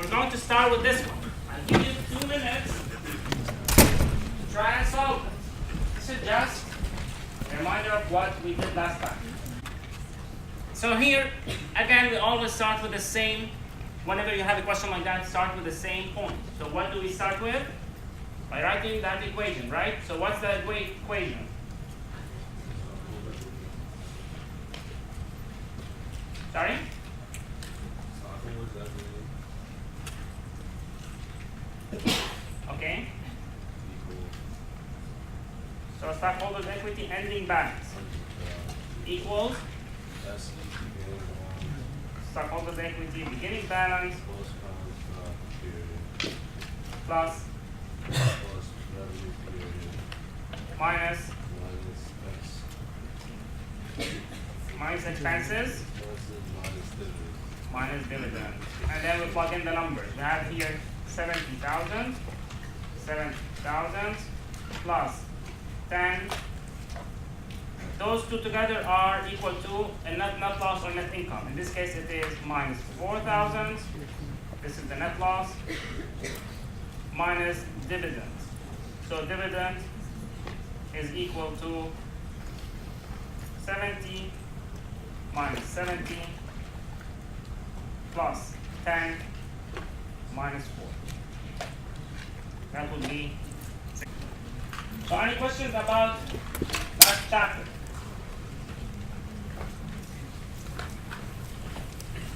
we're going to start with this one. I'll give you 2 minutes to try and solve it. This is just a reminder of what we did last time. So here, again, we always start with the same. Whenever you have a question like that, start with the same point. So what do we start with? By writing that equation, right? So what's the equation? Sorry? Okay. So stockholders' equity ending balance equals stockholders' equity beginning balance plus minus expenses minus dividend. And then we plug in the numbers. We have here 70,000 plus 10. Those two together are equal to a net loss or net income. In this case, it is minus 4,000. This is the net loss minus dividends. So dividend is equal to 70 minus 70 plus 10 minus 4. That would be 6. So any questions about that chapter?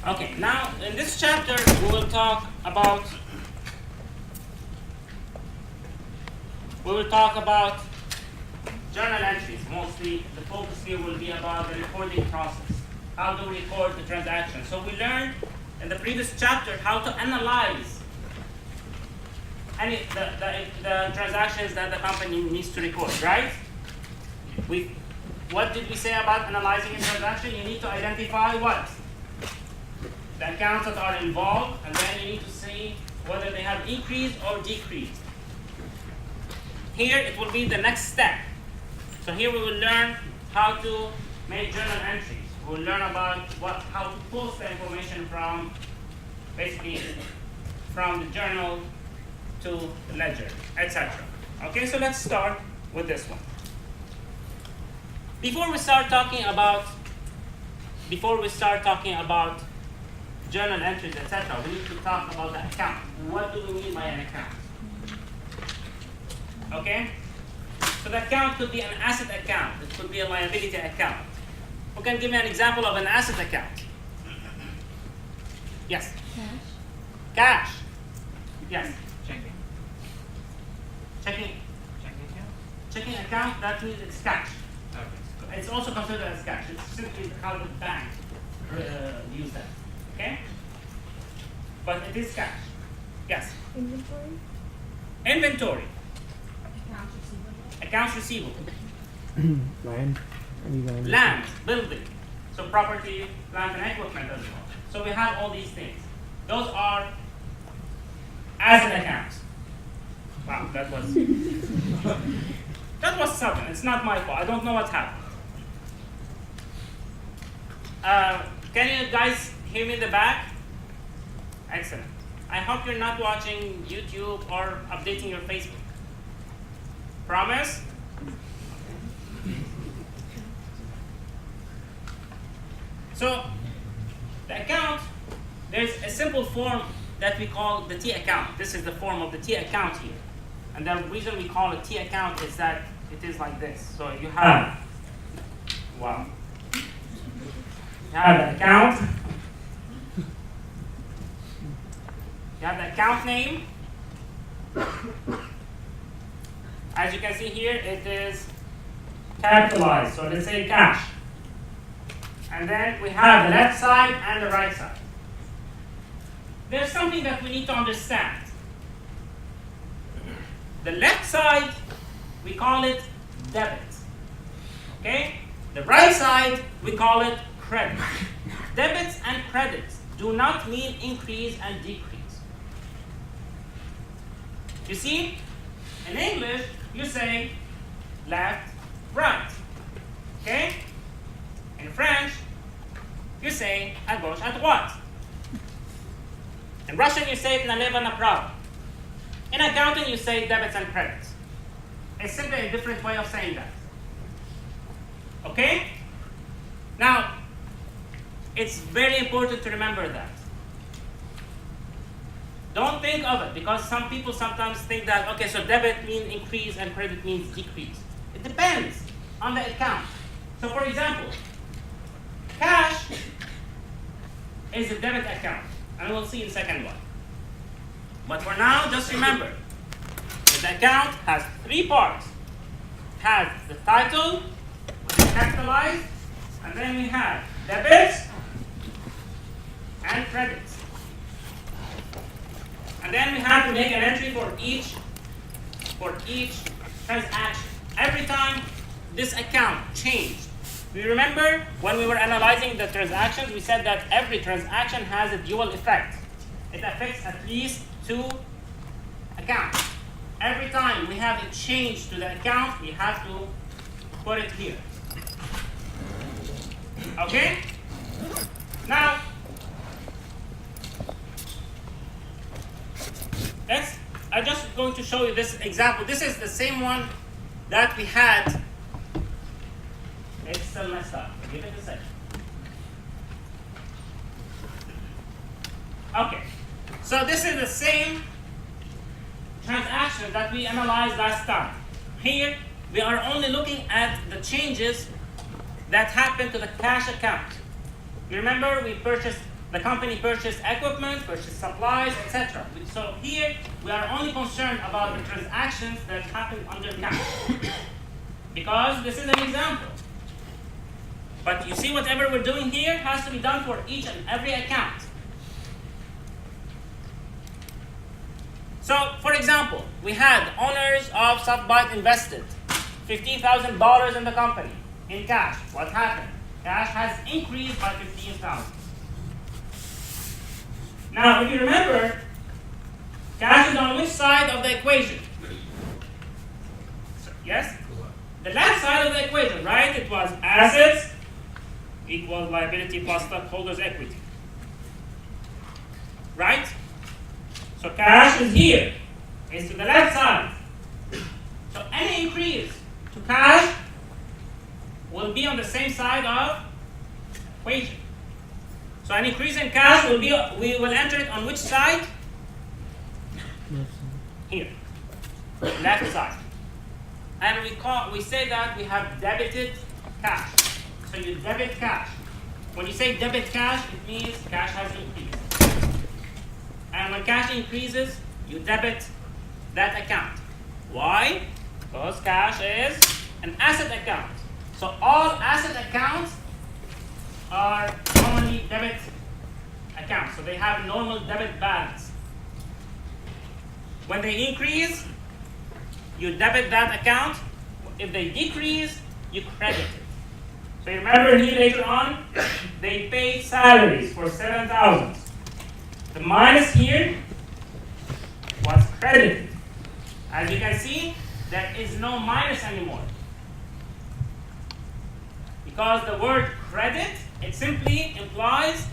Okay, now in this chapter we will talk about journal entries. Mostly the focus here will be about the recording process. How to record the transaction. So we learned in the previous chapter how to analyze the transactions that the company needs to record, right? What did we say about analyzing a transaction? You need to identify what? The accounts that are involved, and then you need to see whether they have increased or decreased. Here it will be the next step. So here we will learn how to make journal entries. We will learn about how to post the information from the journal to the ledger, etc. Okay, so let's start with this one. Before we start talking about journal entries, etc., we need to talk about the account. What do we mean by an account? Okay? So the account could be an asset account. It could be a liability account. Who can give me an example of an asset account? Yes? Cash. Yes. Checking account, that means it's cash. Okay. It's also considered as cash. It's simply how the bank use that. Okay? But it is cash. Yes? Inventory. Accounts receivable. Land, building. So property, plant, and equipment as well. So we have all these things. Those are asset accounts. Wow, that was sudden. It's not my fault. I don't know what happened. Can you guys hear me in the back? Excellent. I hope you're not watching YouTube or updating your Facebook. Promise? So, the account, there's a simple form that we call the T account. This is the form of the T account here. And the reason we call it T account is that it is like this. So you have, wow. You have the account. You have the account name. As you can see here, it is capitalized. So let's say cash. And then we have the left side and the right side. There's something that we need to understand. The left side, we call it debit. Okay? The right side, we call it credit. Debits and credits do not mean increase and decrease. You see, in English, you say left, right. Okay? In French, you say à gauche, à droite. In Russian, you say naleva направо. In accounting, you say debits and credits. It's simply a different way of saying that. Okay? Now, it's very important to remember that. Don't think of it, because some people sometimes think that, okay, so debit means increase and credit means decrease. It depends on the account. So for example, cash is a debit account, and we'll see in a second one. But for now, just remember, that the account has three parts. It has the title, which is capitalized, and then we have debits and credits. And then we have to make an entry for each transaction. Every time this account changed. We remember when we were analyzing the transactions, we said that every transaction has a dual effect. It affects at least two accounts. Every time we have a change to the account, we have to put it here. Okay? Now, I'm just going to show you this example. This is the same one that we had. It's still messed up. Give it a second. Okay. So this is the same transaction that we analyzed last time. Here, we are only looking at the changes that happened to the cash account. You remember the company purchased equipment, purchased supplies, etc. So here, we are only concerned about the transactions that happened under cash. Because this is an example. But you see, whatever we're doing here has to be done for each and every account. So, for example, we had owners of SoftBite invested $15,000 in the company in cash. What happened? Cash has increased by $15,000. Now, if you remember, cash is on which side of the equation? So, yes? The left side of the equation, right? It was assets equals liability plus stockholders' equity. Right? So cash is here. It's to the left side. So any increase to cash will be on the same side of equation. So an increase in cash will be, we will enter it on which side? Here. Left side. And we say that we have debited cash. So you debit cash. When you say debit cash, it means cash has increased. And when cash increases, you debit that account. Why? Because cash is an asset account. So all asset accounts are normally debit accounts. So they have normal debit balance. When they increase, you debit that account. If they decrease, you credit it. So you remember here later on, they paid salaries for $7,000. The minus here was credited. As you can see, there is no minus anymore. Because the word credit, it simply implies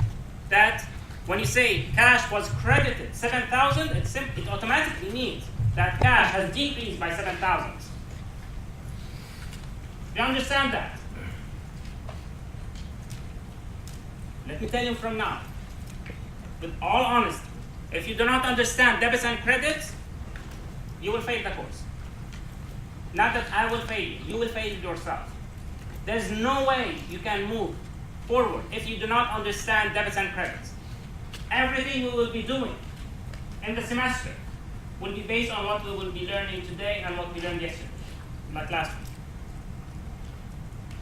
that when you say cash was credited $7,000, it automatically means that cash has decreased by $7,000. Do you understand that? Let me tell you from now, with all honesty, if you do not understand debits and credits, you will fail the course. Not that I will fail you, you will fail yourself. There's no way you can move forward if you do not understand debits and credits. Everything we will be doing in the semester will be based on what we will be learning today and what we learned yesterday, like last week.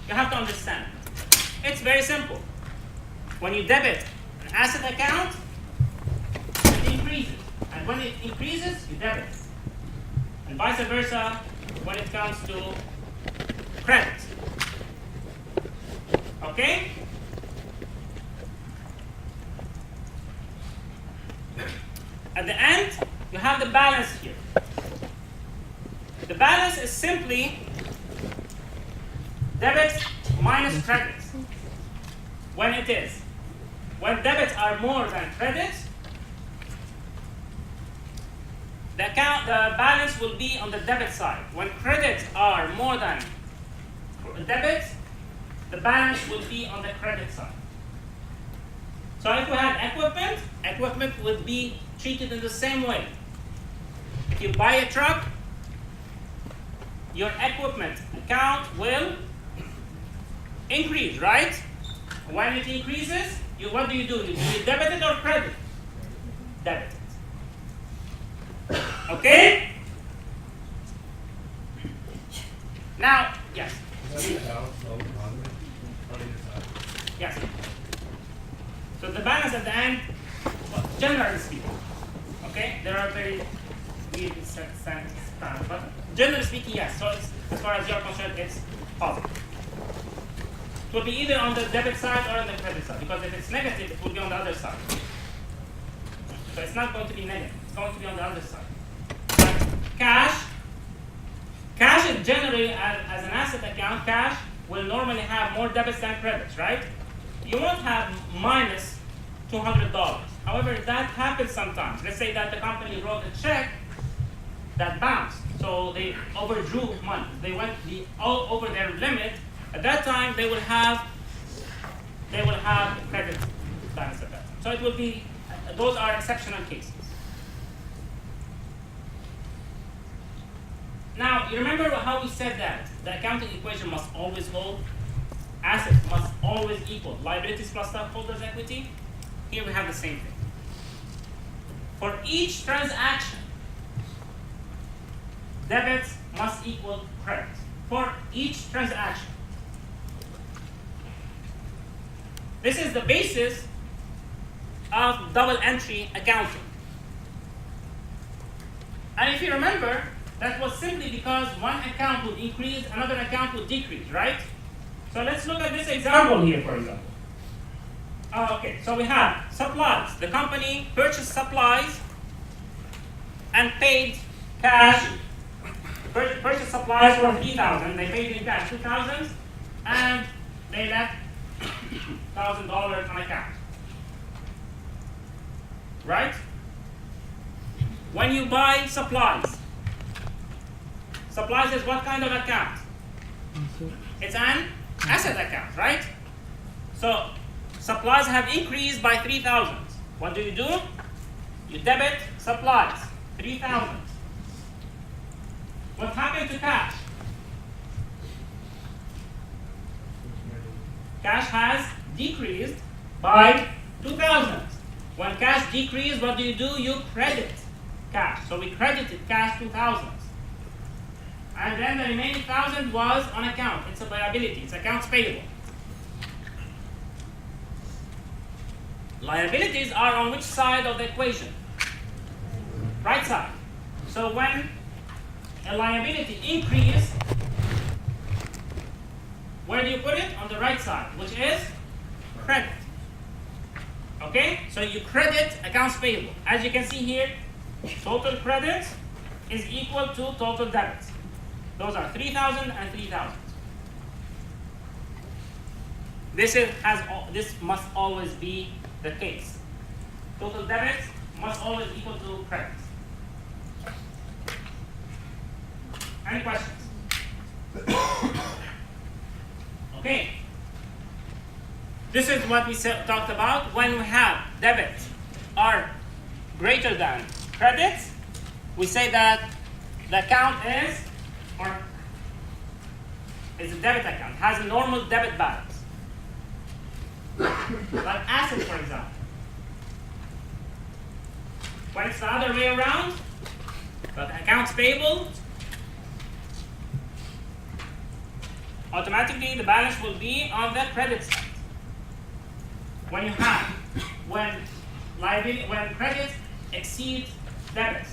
You have to understand. It's very simple. When you debit an asset account, it increases. And when it increases, you debit. And vice versa when it comes to credit. Okay? At the end, you have the balance here. The balance is simply debits minus credits. When it is. When debits are more than credits, the balance will be on the debit side. When credits are more than debits, the balance will be on the credit side. So if we had equipment would be treated in the same way. If you buy a truck, your equipment account will increase, right? When it increases, what do? Do you debit it or credit? Debit it. Okay? Now, yes. Yes. So the balance at the end, well, generally speaking, okay? There are very weird standards, but generally speaking, yes. So as far as you're concerned, it's positive. It will be either on the debit side or on the credit side, because if it's negative, it will be on the other side. So it's not going to be negative, it's going to be on the other side. But cash is generally, as an asset account, cash will normally have more debits than credits, right? You won't have minus $200. However, that happens sometimes. Let's say that the company wrote a check that bounced, so they overdrew money. They went all over their limit. At that time, they will have credit balance at that time. So it will be, those are exceptional cases. Now, you remember how we said that the accounting equation must always hold? Assets must always equal liabilities plus stockholders' equity. Here we have the same thing. For each transaction, debits must equal credits. For each transaction. This is the basis of double entry accounting. And if you remember, that was simply because one account would increase, another account would decrease, right? So let's look at this example here, for example. Okay, so we have supplies. The company purchased supplies and paid cash. Purchased supplies for $3,000. They paid in cash $2,000, and they left $1,000 on account. Right? When you buy supplies is what kind of account? It's an asset account, right? So supplies have increased by $3,000. What do? You debit supplies, $3,000. What happened to cash? Cash has decreased by $2,000. When cash decreased, what do? You credit cash. So we credited cash $2,000. And then the remaining $1,000 was on account. It's a liability. It's accounts payable. Liabilities are on which side of the equation? Right side. So when a liability increases, where do you put it? On the right side, which is credit. Okay? So you credit accounts payable. As you can see here, total credits is equal to total debits. Those are 3,000 and 3,000. This must always be the case. Total debits must always equal to credits. Any questions? Okay. This is what we talked about. When we have debits are greater than credits, we say that the account is a debit account, has a normal debit balance. Like assets, for example. When it's the other way around, but accounts payable, automatically the balance will be on the credit side. When credits exceed debits.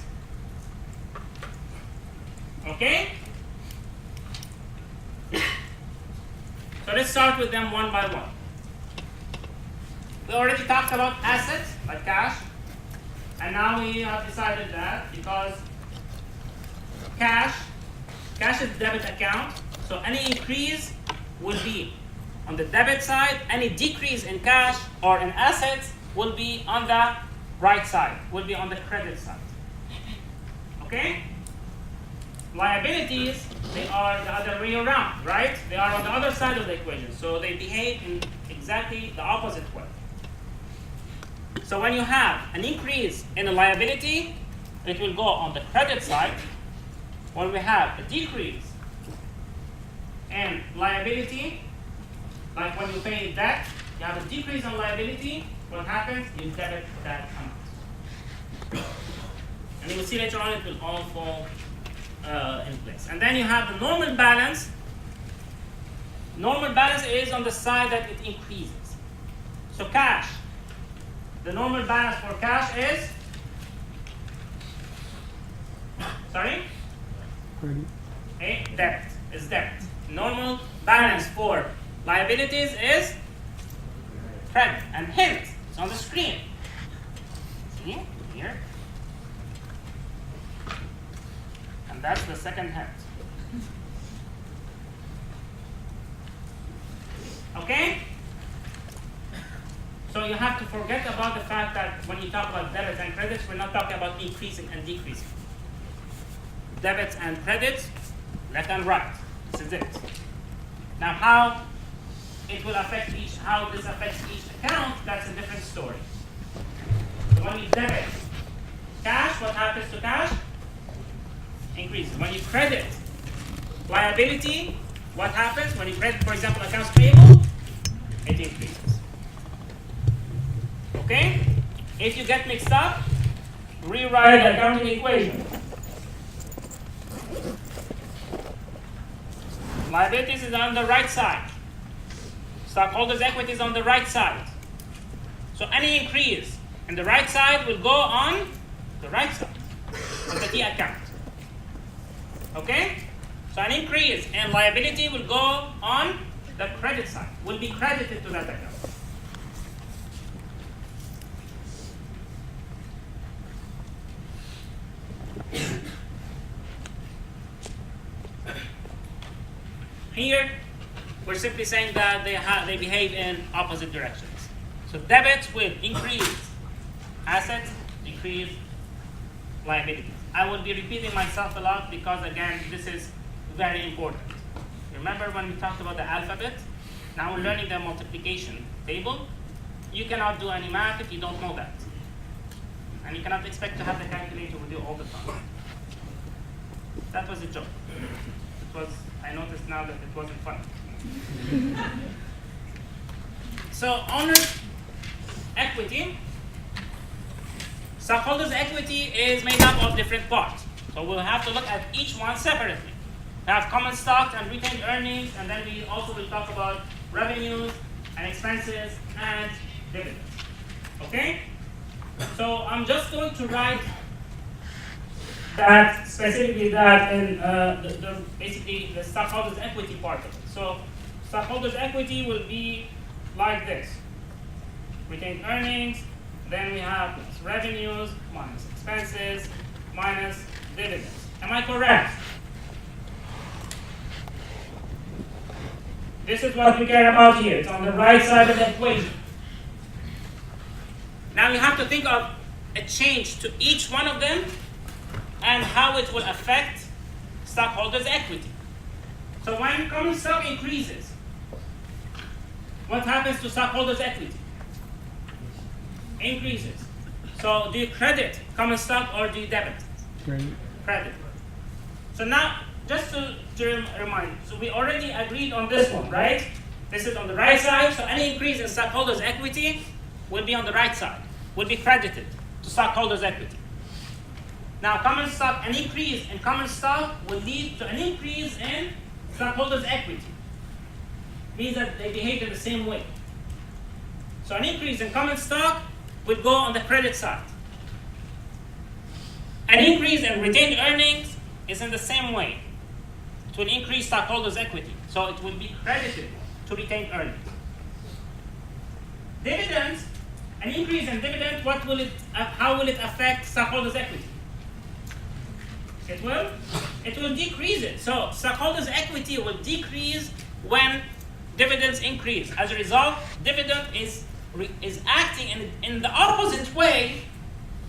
Okay? So let's start with them one by one. We already talked about assets, like cash, and now we have decided that because cash is debit account, so any increase will be on the debit side, any decrease in cash or in assets will be on the right side, will be on the credit side. Okay? Liabilities, they are the other way around, right? They are on the other side of the equation, so they behave in exactly the opposite way. So when you have an increase in a liability, it will go on the credit side. When we have a decrease in liability, like when you pay debt, you have a decrease in liability, what happens? You debit that amount. And you will see later on it will all fall in place. And then you have the normal balance. Normal balance is on the side that it increases. So cash. The normal balance for cash is? Sorry? Debt. Is debt. Normal balance for liabilities is credit. And hint, it's on the screen. See? Here. And that's the second hint. Okay? So you have to forget about the fact that when you talk about debits and credits, we're not talking about increasing and decreasing. Debits and credits, left and right. This is it. Now how it will affect how this affects each account, that's a different story. So when you debit cash, what happens to cash? Increases. When you credit liability, what happens? When you credit, for example, accounts payable, it increases. Okay? If you get mixed up, rewrite the accounting equation. Liabilities is on the right side. Stockholders' equity is on the right side. So any increase in the right side will go on the right side of the T account. Okay? So an increase in liability will go on the credit side, will be credited to that account. Here, we're simply saying that they behave in opposite directions. So debits will increase assets, decrease liabilities. I will be repeating myself a lot because, again, this is very important. Remember when we talked about the alphabet? Now we're learning the multiplication table. You cannot do any math if you don't know that. And you cannot expect to have the calculator with you all the time. That was a joke. I noticed now that it wasn't funny. So owner's equity, stockholders' equity is made up of different parts. So we'll have to look at each one separately. We have common stock and retained earnings, and then we also will talk about revenues and expenses and dividends. Okay? So I'm just going to write that specifically that in basically the stockholders' equity part of it. So stockholders' equity will be like this: retained earnings, then we have revenues minus expenses minus dividends. Am I correct? This is what we care about here. It's on the right side of the equation. Now you have to think of a change to each one of them and how it will affect stockholders' equity. So when common stock increases, what happens to stockholders' equity? Increases. So do you credit common stock or do you debit? Credit. So now, just to remind you, so we already agreed on this one, right? This is on the right side, so any increase in stockholders' equity will be on the right side, will be credited to stockholders' equity. Now, common stock, an increase in common stock will lead to an increase in stockholders' equity. Means that they behave in the same way. So an increase in common stock will go on the credit side. An increase in retained earnings is in the same way. It will increase stockholders' equity, so it will be credited to retained earnings. Dividends, an increase in dividend, how will it affect stockholders' equity? It will decrease it. So stockholders' equity will decrease when dividends increase. As a result, dividend is acting in the opposite way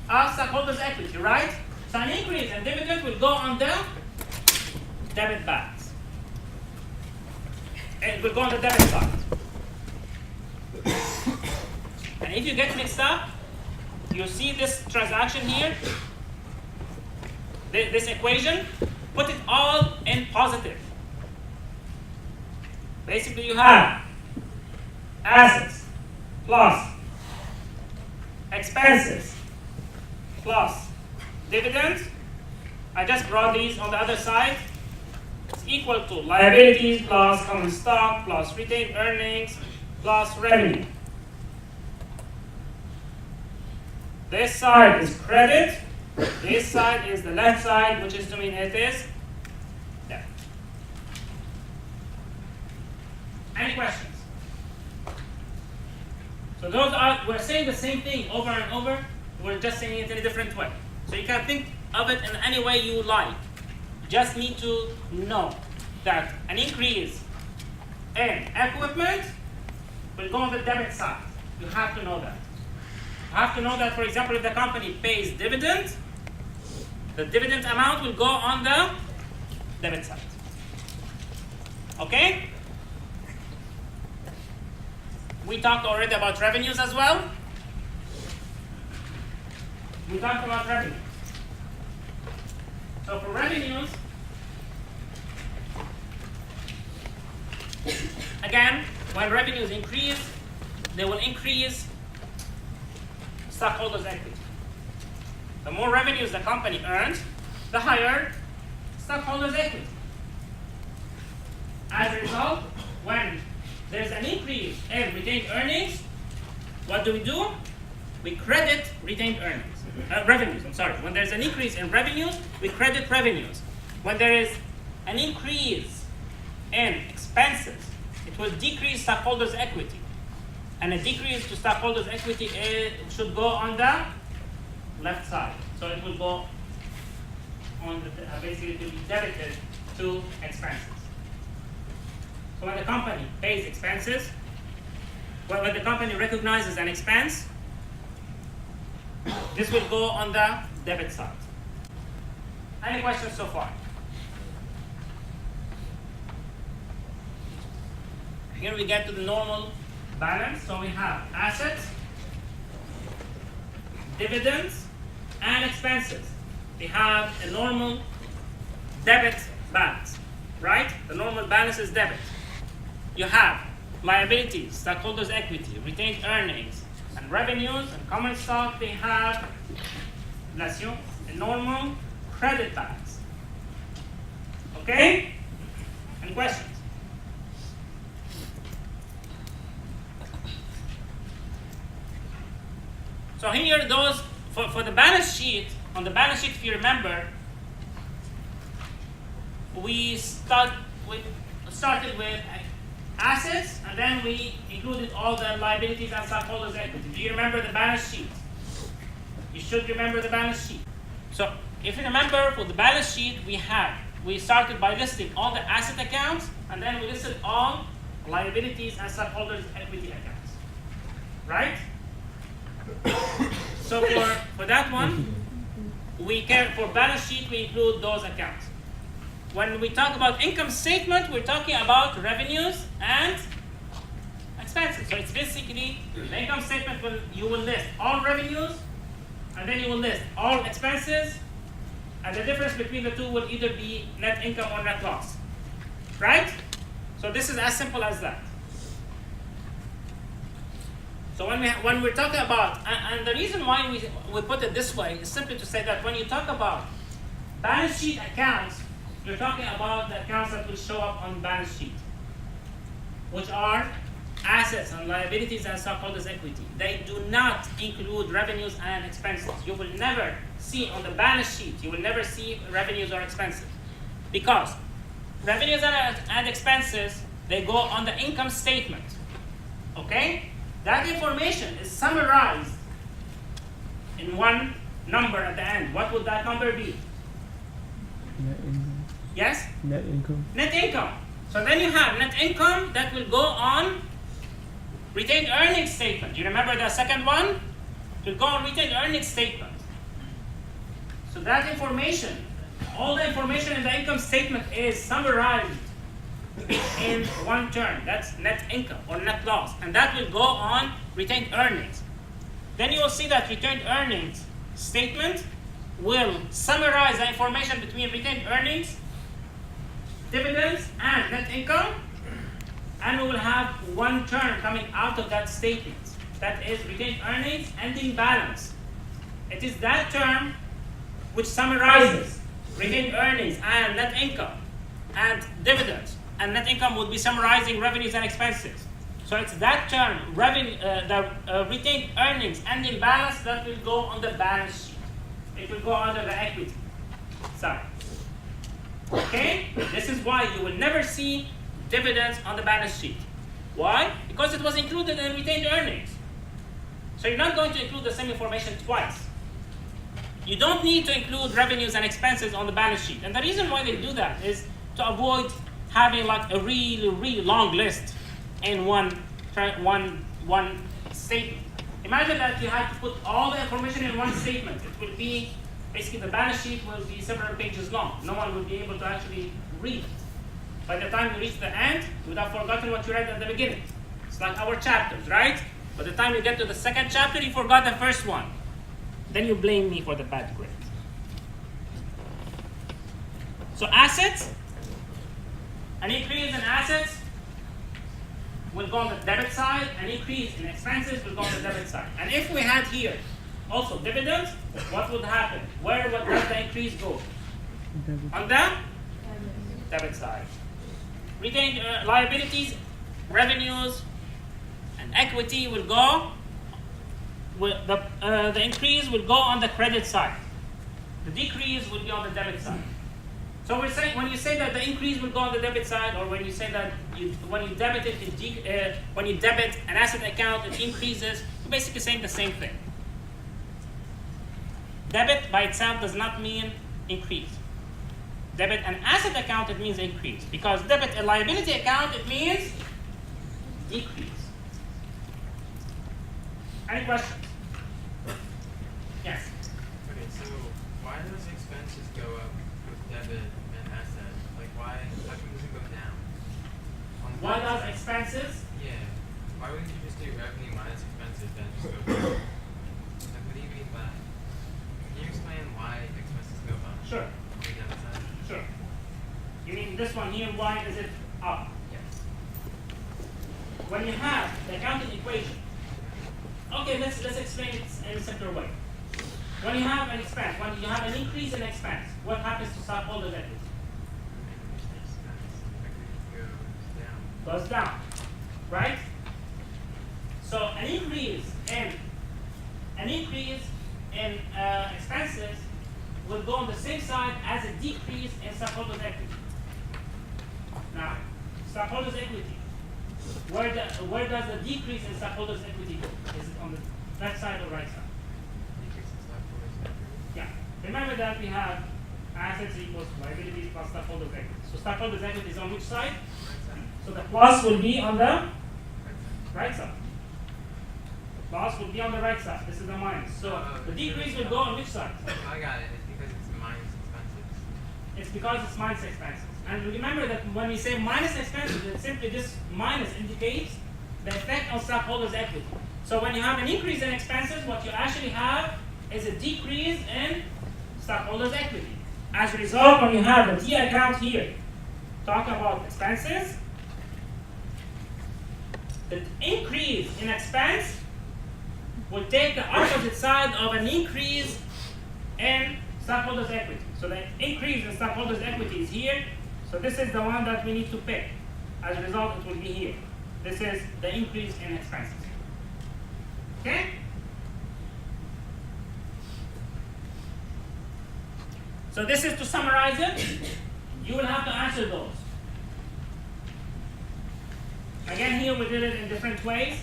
of stockholders' equity, right? So an increase in dividend will go on the debit balance. It will go on the debit side. And if you get mixed up, you see this transaction here, this equation, put it all in positive. Basically, you have assets plus expenses plus dividends. I just brought these on the other side. It's equal to liabilities plus common stock plus retained earnings plus revenue. This side is credit. This side is the left side, which is to mean it is debt. Any questions? So we're saying the same thing over and over. We're just saying it in a different way. So you can think of it in any way you like. You just need to know that an increase in equipment will go on the debit side. You have to know that. You have to know that, for example, if the company pays dividend, the dividend amount will go on the debit side. Okay? We talked already about revenues as well. We talked about revenues. So for revenues, again, when revenues increase, they will increase stockholders' equity. The more revenues the company earns, the higher stockholders' equity. As a result, when there's an increase in retained earnings, what do? We credit retained earnings. Revenues, I'm sorry. When there's an increase in revenues, we credit revenues. When there is an increase in expenses, it will decrease stockholders' equity. And a decrease to stockholders' equity should go on the left side. So it will go on basically to be debited to expenses. So when the company pays expenses, when the company recognizes an expense, this will go on the debit side. Any questions so far? Here we get to the normal balance. So we have assets, dividends, and expenses. We have a normal debit balance, right? The normal balance is debit. You have liabilities, stockholders' equity, retained earnings, and revenues, and common stock. They have, bless you, a normal credit balance. Okay? Any questions? So here, those for the balance sheet. On the balance sheet, if you remember, we started with assets, and then we included all the liabilities and stockholders' equity. Do you remember the balance sheet? You should remember the balance sheet. So if you remember, for the balance sheet, we started by listing all the asset accounts, and then we listed all liabilities and stockholders' equity accounts. Right? So for that one, for balance sheet, we include those accounts. When we talk about income statement, we're talking about revenues and expenses. So it's basically the income statement you will list all revenues, and then you will list all expenses, and the difference between the two will either be net income or net loss. Right? So this is as simple as that. So when we're talking about, and the reason why we put it this way is simply to say that when you talk about balance sheet accounts, you're talking about the accounts that will show up on the balance sheet, which are assets and liabilities and stockholders' equity. They do not include revenues and expenses. You will never see on the balance sheet, you will never see revenues or expenses. Because revenues and expenses, they go on the income statement. Okay? That information is summarized in one number at the end. What would that number be? Net income. Yes? Net income. Net income. So then you have net income that will go on retained earnings statement. Do you remember the second one? It will go on retained earnings statement. So that information, all the information in the income statement is summarized in one term. That's net income or net loss. And that will go on retained earnings. Then you will see that retained earnings statement will summarize the information between retained earnings, dividends, and net income. And we will have one term coming out of that statement. That is retained earnings ending balance. It is that term which summarizes retained earnings and net income and dividends. And net income would be summarizing revenues and expenses. So it's that term, retained earnings ending balance, that will go on the balance sheet. It will go under the equity side. Okay? This is why you will never see dividends on the balance sheet. Why? Because it was included in retained earnings. So you're not going to include the same information twice. You don't need to include revenues and expenses on the balance sheet. And the reason why they do that is to avoid having like a really, really long list in one statement. Imagine that you had to put all the information in one statement. It will be, basically the balance sheet will be several pages long. No one will be able to actually read it. By the time you reach the end, you would have forgotten what you read at the beginning. It's like our chapters, right? By the time you get to the second chapter, you forgot the first one. Then you blame me for the bad grade. So assets, an increase in assets will go on the debit side, an increase in expenses will go on the debit side. And if we had here also dividends, what would happen? Where would the increase go? On the debit side. Retained liabilities, revenues, and equity will go. The increase will go on the credit side. The decrease will be on the debit side. So we're saying when you say that the increase will go on the debit side, or when you say that when you debit it, when you debit an asset account, it increases. You're basically saying the same thing. Debit by itself does not mean increase. Debit an asset account, it means increase. Because debit a liability account, it means decrease. Any questions? Yes. Okay, so why does expenses go up with debit and asset? Like how come does it go down? Why does expenses? Yeah. Why wouldn't you just do revenue minus expenses then just go down? Like what do you mean by that? Can you explain why expenses go up? Sure. On the debit side? Sure. You mean this one here, why is it up? Yes. When you have the accounting equation, okay, let's explain it in a simpler way. When you have an expense, when you have an increase in expense, what happens to stockholders' equity? Goes down, right? So an increase in expenses will go on the same side as a decrease in stockholders' equity. Now, stockholders' equity. Where does the decrease in stockholders' equity go? Is it on the left side or right side? Yeah. Remember that we have assets equals liabilities plus stockholders' equity. So stockholders' equity is on which side? So the plus will be on the right side. Plus will be on the right side. This is the minus. So the decrease will go on which side? I got it. It's because it's minus expenses. It's because it's minus expenses. And remember that when we say minus expenses, it's simply this minus indicates the effect on stockholders' equity. So when you have an increase in expenses, what you actually have is a decrease in stockholders' equity. As a result, when you have a D account here, talk about expenses, the increase in expense will take the opposite side of an increase in stockholders' equity. So the increase in stockholders' equity is here. So this is the one that we need to pick. As a result, it will be here. This is the increase in expenses. Okay? So this is to summarize it. You will have to answer those. Again, here we did it in different ways.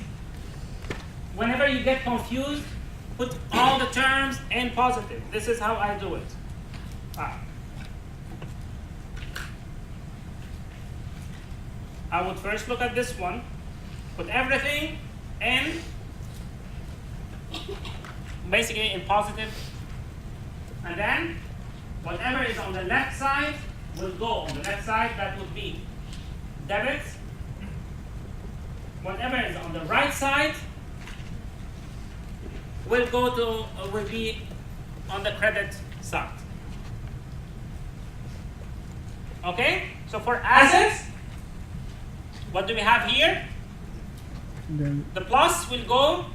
Whenever you get confused, put all the terms in positive. This is how I do it. I would first look at this one, put everything in, basically in positive And then whatever is on the left side will go on the left side. That would be debits. Whatever is on the right side will be on the credit side. Okay? So for assets, what do we have here? The plus will go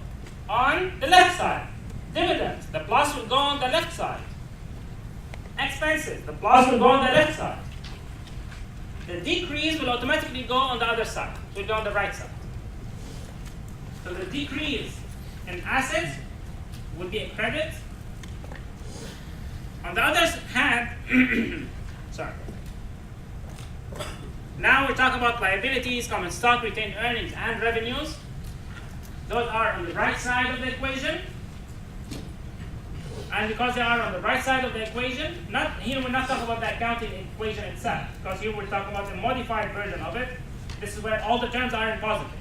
on the left side. Dividends, the plus will go on the left side. Expenses, the plus will go on the left side. The decrease will automatically go on the other side. It will go on the right side. So the decrease in assets will be a credit. On the other hand, sorry. Now we talk about liabilities, common stock, retained earnings, and revenues. Those are on the right side of the equation. And because they are on the right side of the equation, we're not talking about the accounting equation itself, because here we're talking about a modified version of it. This is where all the terms are in positive.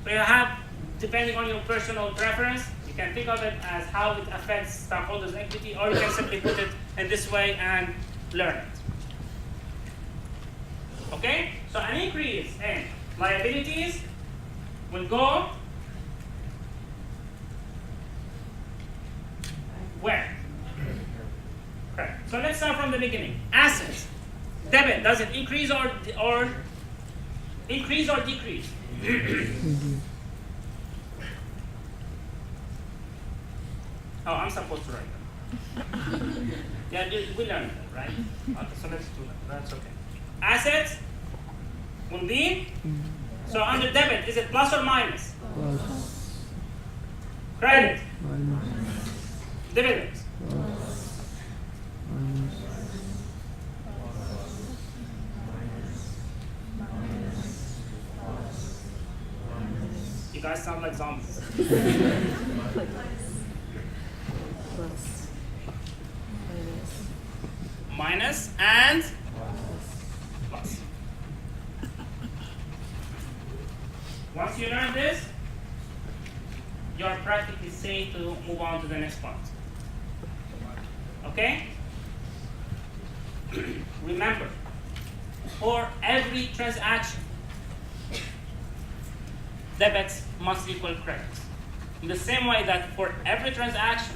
So you have, depending on your personal preference, you can think of it as how it affects stockholders' equity, or you can simply put it in this way and learn it. Okay? So an increase in liabilities will go where? Correct. So let's start from the beginning. Assets. Debit, does it increase or decrease? Oh, I'm supposed to write that. Yeah, we learned that, right? Okay, so let's do that. That's okay. Assets will be, so under debit, is it plus or minus? Plus. Credit. Minus. Dividends. Plus. Minus. You guys sound like zombies. Plus. Minus and plus. Once you learn this, you are practically safe to move on to the next part. Okay? Remember, for every transaction, debits must equal credits. In the same way that for every transaction,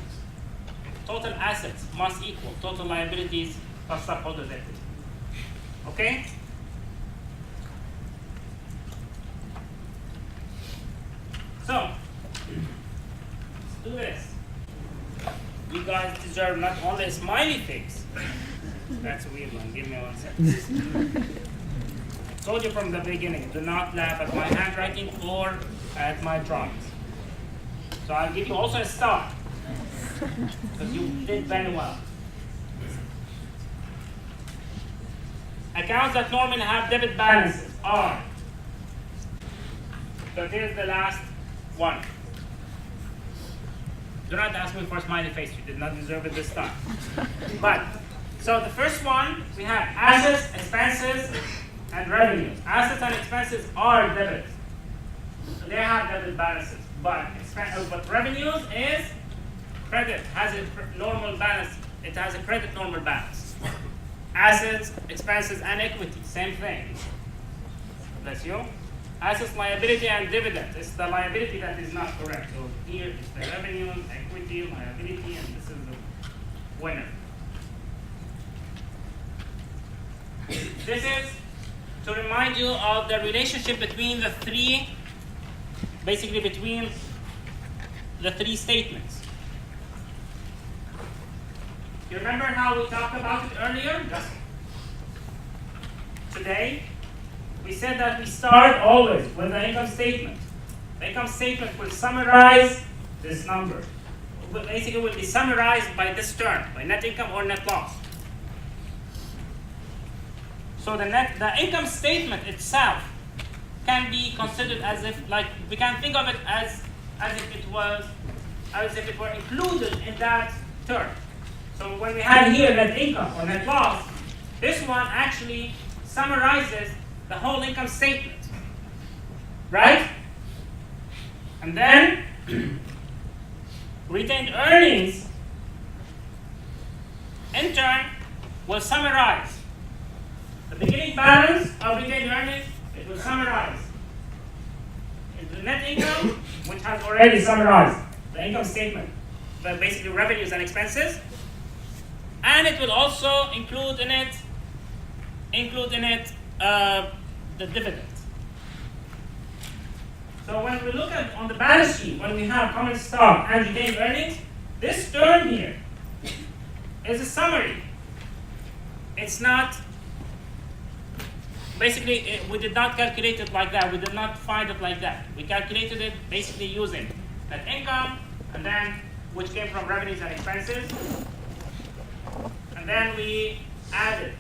total assets must equal total liabilities plus stockholders' equity. Okay? So, let's do this. You guys deserve not only a smiley face. That's a weird one. Give me 1 second. I told you from the beginning, do not laugh at my handwriting or at my drawings. So I'll give you also a star, because you did very well. Accounts that normally have debit balances are, so here's the last one. Do not ask me for smiley face, you did not deserve it this time. But, so the first one, we have assets, expenses, and revenues. Assets and expenses are debit. So they have debit balances. But revenues is credit, has a normal balance. It has a credit normal balance. Assets, expenses, and equity, same thing. Bless you. Assets, liability, and dividend. It's the liability that is not correct. So here is the revenue, equity, liability, and this is the winner. This is to remind you of the relationship between the three, basically between the three statements. You remember how we talked about it earlier? Yes. Today, we said that we start always with the income statement. The income statement will summarize this number. Basically, it will be summarized by this term, by net income or net loss. So the income statement itself can be considered as if, like, we can think of it as if it were included in that term. So when we have here net income or net loss, this one actually summarizes the whole income statement, right? And then retained earnings will summarize the beginning balance of retained earnings. It will summarize the net income, which has already summarized the income statement, but basically revenues and expenses, and it will also include in it the dividend. So when we look at on the balance sheet, when we have common stock and retained earnings, this term here is a summary. It's not, basically, we did not calculate it like that. We did not find it like that. We calculated it basically using net income, and then, which came from revenues and expenses, and then we added,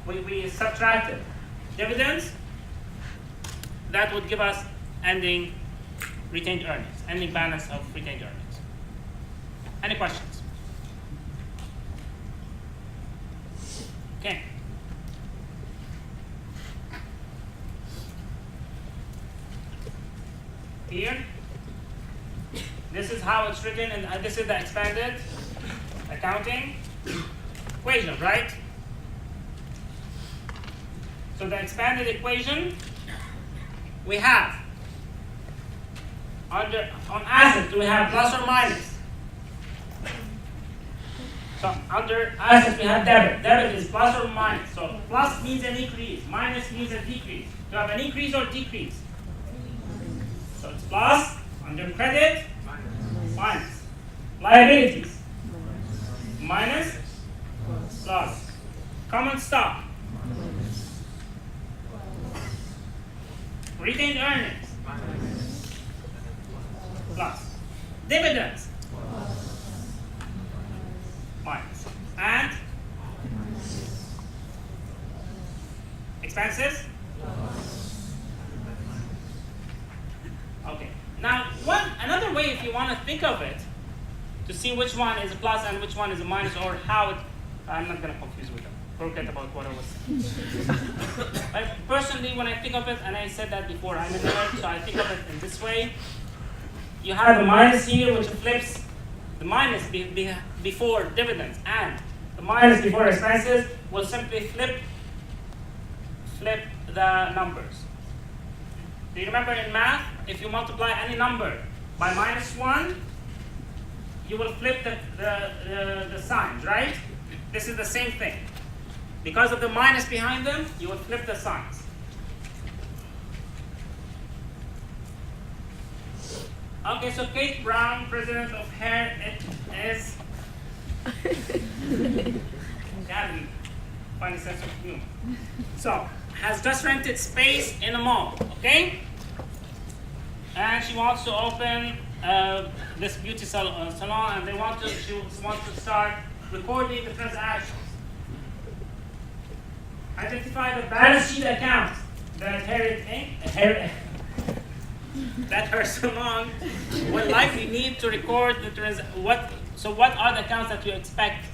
we subtracted dividends. That would give us ending retained earnings, ending balance of retained earnings. Any questions? Okay. Here, this is how it's written, and this is the expanded accounting equation, right? So the expanded equation, we have on assets, we have plus or minus. So under assets, we have debit. Debit is plus or minus. So plus means an increase, minus means a decrease. Do you have an increase or decrease? So it's plus. Under credit, minus. Liabilities, minus, plus. Common stock, retained earnings, plus. Dividends, minus. And expenses. Okay. Now, another way, if you want to think of it, to see which one is a plus and which one is a minus, or how it, I'm not going to confuse with them. Forget about what I was saying. But personally, when I think of it, and I said that before, I'm a nerd, so I think of it in this way. You have the minus here, which flips the minus before dividends, and the minus before expenses will simply flip the numbers. Do you remember in math, if you multiply any number by -1, you will flip the signs, right? This is the same thing. Because of the minus behind them, you will flip the signs. Okay, so Kate Brown, president of Hair, is having funny sense of humor. So, has just rented space in a mall, okay? And she wants to open this beauty salon, and she wants to start recording the transactions. Identify the balance sheet account that her salon will likely need to record the So what are the accounts that you expect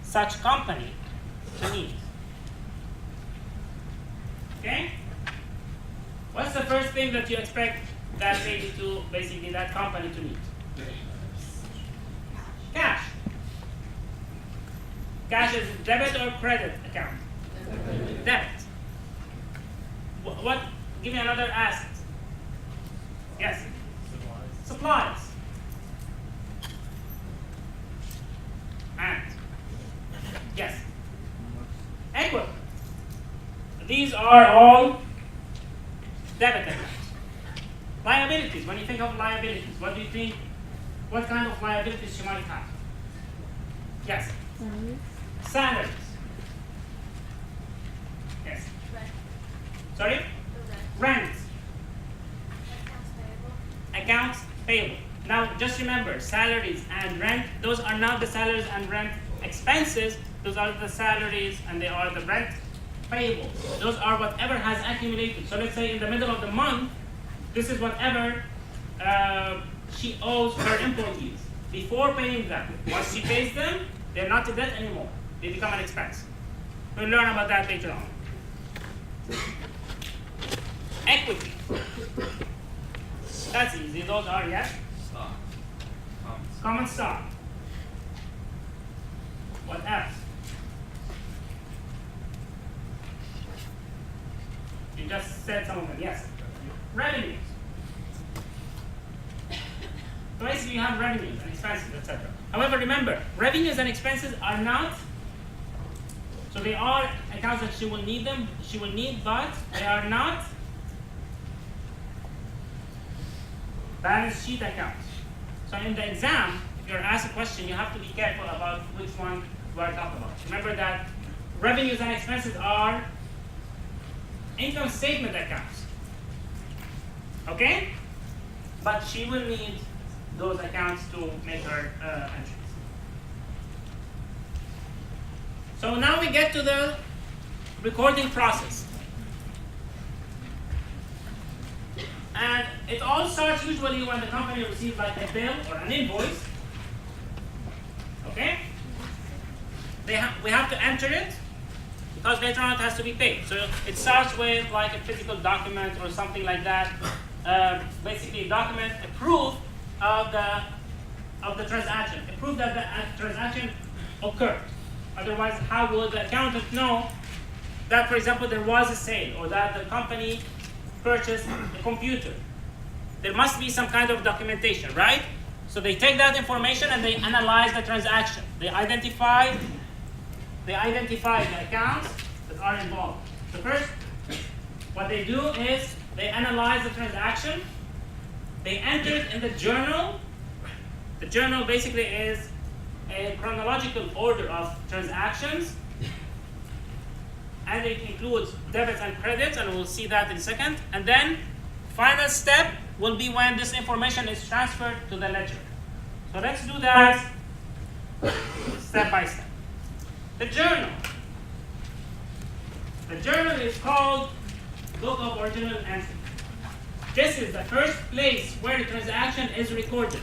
such company to need? Okay? What's the first thing that you expect that lady to, basically that company to need? Cash. Cash is debit or credit account? Debit. What? Give me another asset. Yes. Supplies. And yes. Equipment. These are all debit accounts. Liabilities. When you think of liabilities, what do you think? What kind of liabilities you might have? Yes. Salaries. Yes. Sorry? Rent. Accounts payable. Now, just remember, salaries and rent, those are not the salaries and rent expenses. Those are the salaries and they are the rent payable. Those are whatever has accumulated. So let's say in the middle of the month, this is whatever she owes her employees before paying them. Once she pays them, they're not a debt anymore. They become an expense. We'll learn about that later on. Equity. That's easy. Those are, yes? Stock. Common stock. What else? just said some of them. Yes. Revenues. So basically, you have revenues and expenses, etc. However, remember, revenues and expenses are not. So they are accounts that she will need them. She will need, but they are not balance sheet accounts. So in the exam, if you're asked a question, you have to be careful about which one we are talking about. Remember that revenues and expenses are income statement accounts. Okay? But she will need those accounts to make her entries. So now we get to the recording process. And it all starts usually when the company receives like a bill or an invoice. Okay? We have to enter it because later on it has to be paid. So it starts with like a physical document or something like that. Basically a document, a proof of the transaction, a proof that the transaction occurred. Otherwise, how will the accountant know that, for example, there was a sale or that the company purchased a computer? There must be some kind of documentation, right? So they take that information and they analyze the transaction. They identify the accounts that are involved. So first, what they do is they analyze the transaction. They enter it in the journal. The journal basically is a chronological order of transactions, and it includes debits and credits, and we'll see that in a second. And then, final step will be when this information is transferred to the ledger. So let's do that step by step. The journal. The journal is called Book of Original Entry. This is the first place where the transaction is recorded.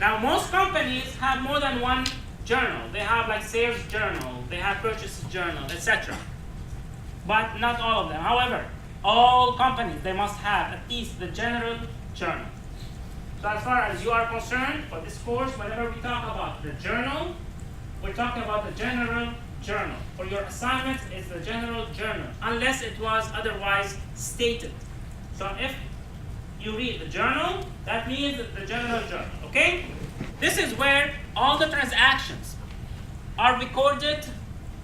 Now, most companies have more than one journal. They have like sales journal, they have purchase journal, etc. But not all of them. However, all companies, they must have at least the general journal. So as far as you are concerned, for this course, whenever we talk about the journal, we're talking about the general journal. For your assignment, it's the general journal, unless it was otherwise stated. So if you read the journal, that means the general journal, okay? This is where all the transactions are recorded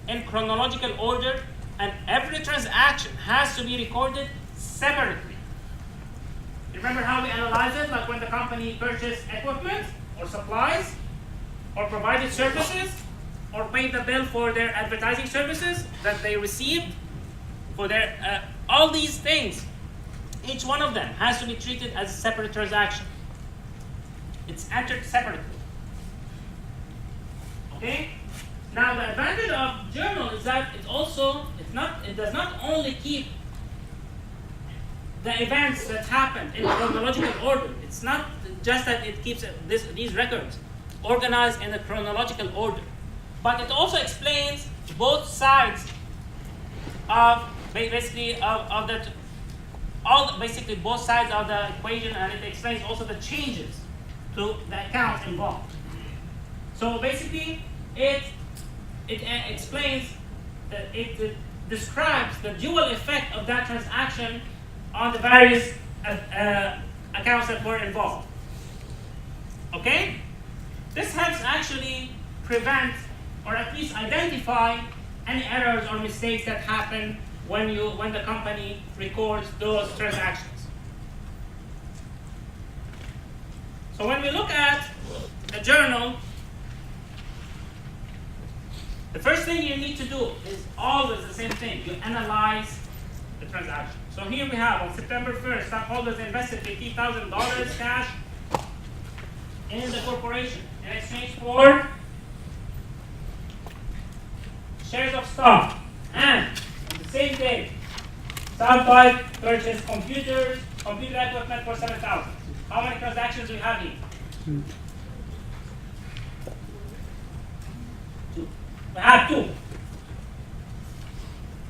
in chronological order, and every transaction has to be recorded separately. Remember how we analyze it, like when the company purchased equipment or supplies or provided services or paid the bill for their advertising services that they received for their, all these things, each one of them has to be treated as a separate transaction. It's entered separately. Okay? Now the advantage of journal is that it does not only keep the events that happened in chronological order. It's not just that it keeps these records organized in a chronological order, but it also explains both sides of basically both sides of the equation, and it explains also the changes to the accounts involved. So basically, it explains that it describes the dual effect of that transaction on the various accounts that were involved. Okay? This helps actually prevent or at least identify any errors or mistakes that happen when the company records those transactions. So when we look at the journal, the first thing you need to do is always the same thing. You analyze the transaction. So here we have on September 1st, stockholders invested $50,000 cash in the corporation in exchange for shares of stock. And on the same day, Southside purchased computer equipment for $7,000. How many transactions do we have here? Two. We have two.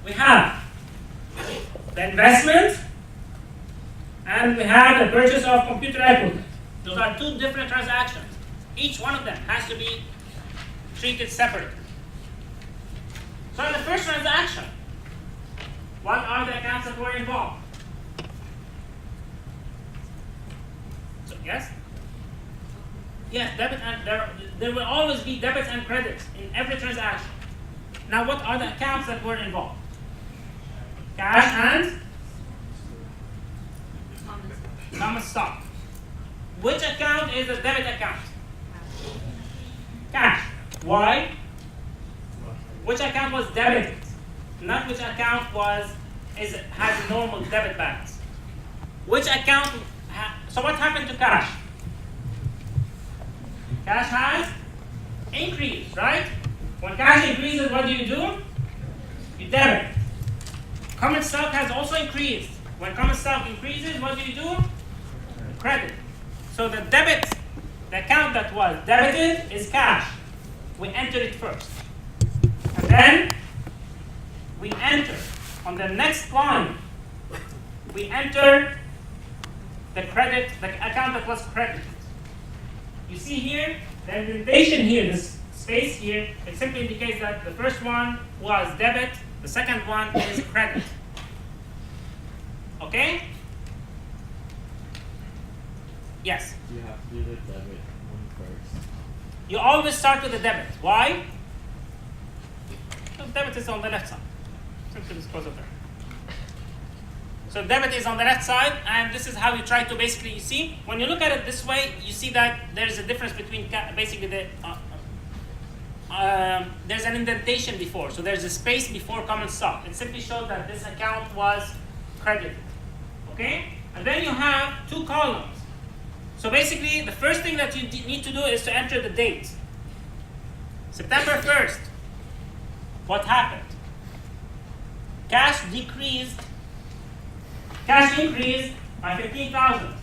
We have the investment, and we have the purchase of computer equipment. Those are two different transactions. Each one of them has to be treated separately. So in the first transaction, what are the accounts that were involved? So, yes? Yes, debit and there will always be debits and credits in every transaction. Now, what are the accounts that were involved? Cash and common stock. Which account is a debit account? Cash. Why? Which account was debited? Not which account has a normal debit balance. Which account? So what happened to cash? Cash has increased, right? When cash increases, what do? You debit. Common stock has also increased. When common stock increases, what do? Credit. So the account that was debited is cash. We enter it first. And then we enter on the next line, we enter the account that was credited. You see here, the indentation here, this space here, it simply indicates that the first one was debit, the second one is credit. Okay? Yes? You have to do the debit one first. You always start with the debit. Why? Because debit is on the left side. Simply because of that. So debit is on the left side, and this is how you try to basically, you see, when you look at it this way, you see that there's a difference between basically there's an indentation before. So there's a space before common stock. It simply shows that this account was credited. Okay? And then you have two columns. So basically, the first thing that you need to do is to enter the date. September 1st. What happened? Cash decreased. Cash increased by 15,000.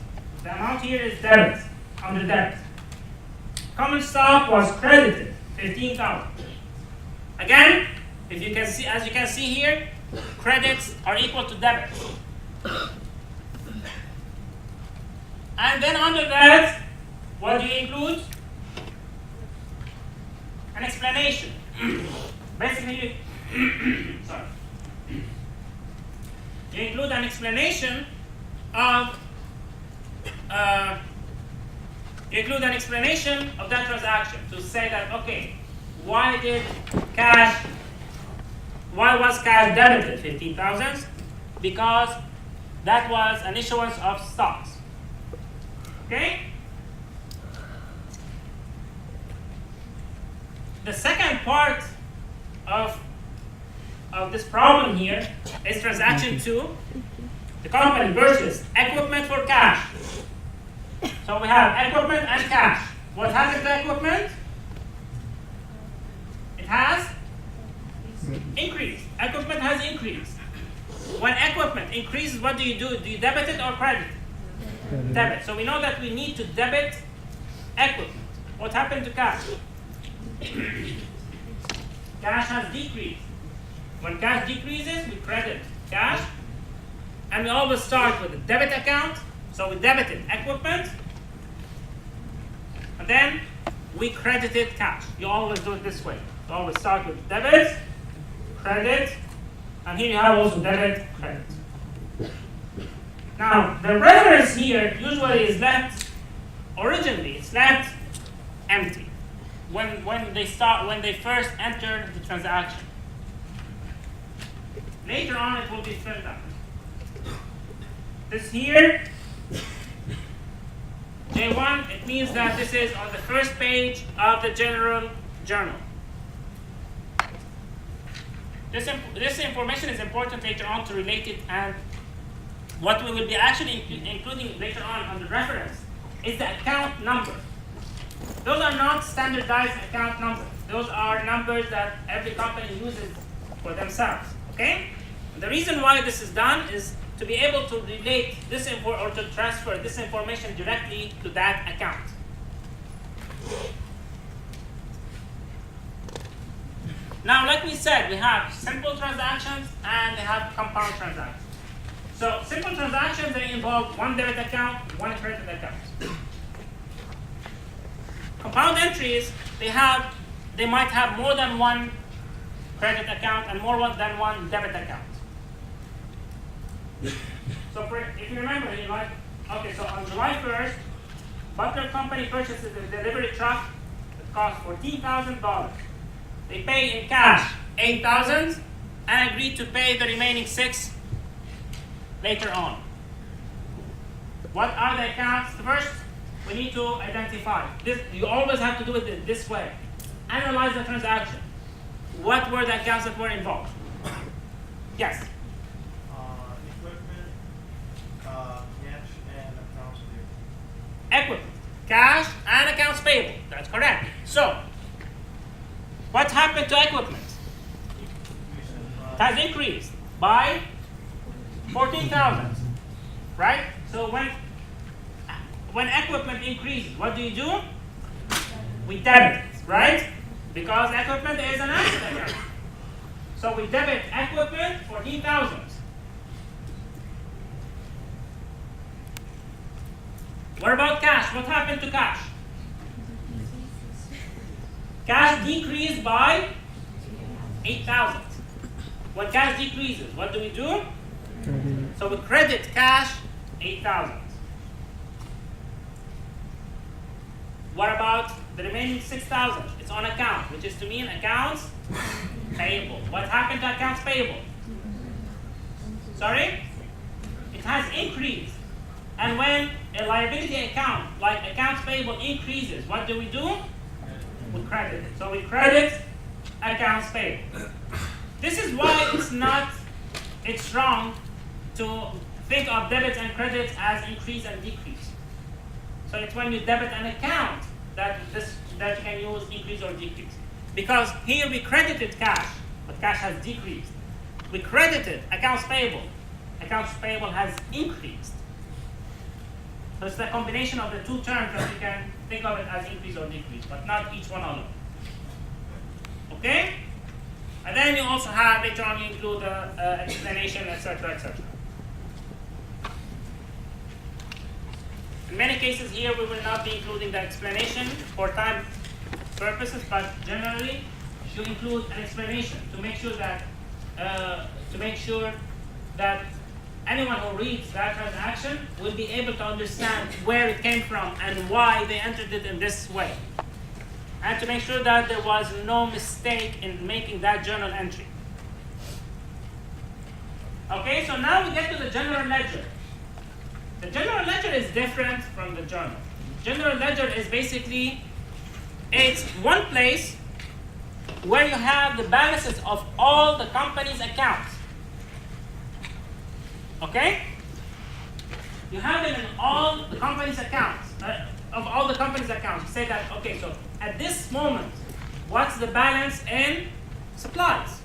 The amount here is debit, under debit. Common stock was credited, 15,000. Again, if you can see, as you can see here, credits are equal to debits. And then under that, what do you include? An explanation. Basically, sorry. You include an explanation of that transaction to say that, okay, why was cash debited 15,000? Because that was an issuance of stocks. Okay? The second part of this problem here is transaction 2. The company purchased equipment for cash. So we have equipment and cash. What happened to equipment? It has increased. Equipment has increased. When equipment increases, what do? Do you debit it or credit? Debit. So we know that we need to debit equipment. What happened to cash? Cash has decreased. When cash decreases, we credit cash. And we always start with a debit account. So we debited equipment. And then we credited cash. You always do it this way. You always start with debit, credit, and here you have also debit, credit. Now, the reference here usually is left, originally, it's left empty when they first enter the transaction. Later on, it will be filled up. This here, J1, it means that this is on the first page of the general journal. This information is important later on to relate it, and what we will be actually including later on the reference is the account number. Those are not standardized account numbers. Those are numbers that every company uses for themselves. Okay? And the reason why this is done is to be able to relate this or to transfer this information directly to that account. Now, like we said, we have simple transactions and they have compound transactions. So simple transactions, they involve one debit account, one credit account. Compound entries, they might have more than one credit account and more than one debit account. So if you remember, okay, so on July 1st, Butler Company purchases a delivery truck that costs $14,000. They pay in cash $8,000 and agreed to pay the remaining $6,000 later on. What are the accounts? First, we need to identify. This, you always have to do it this way. Analyze the transaction. What were the accounts that were involved? Yes? Equipment, cash, and accounts payable. Equipment, cash, and accounts payable. That's correct. So, what happened to equipment? It has increased by 14,000, right? So when equipment increases, what do? We debit it, right? Because equipment is an asset account. So we debit equipment 14,000. What about cash? What happened to cash? Cash decreased by 8,000. When cash decreases, what do? So we credit cash 8,000. What about the remaining 6,000? It's on account, which is to mean accounts payable. What happened to accounts payable? Sorry? It has increased. And when a liability account, like accounts payable, increases, what do? We credit it. So we credit accounts payable. This is why it's wrong to think of debits and credits as increase and decrease. So it's when you debit an account that you can use increase or decrease. Because here we credited cash, but cash has decreased. We credited accounts payable. Accounts payable has increased. So it's the combination of the two terms that you can think of it as increase or decrease, but not each one alone. Okay? And then you also have, later on you include the explanation, etc., etc. In many cases here we will not be including the explanation for time purposes, but generally you include an explanation to make sure that anyone who reads that transaction will be able to understand where it came from and why they entered it in this way. And to make sure that there was no mistake in making that journal entry. Okay, so now we get to the general ledger. The general ledger is different from the journal. General ledger is basically, it's one place where you have the balances of all the company's accounts. Okay? You have them in all the company's accounts, of all the company's accounts. You say that, okay, so at this moment, what's the balance in supplies?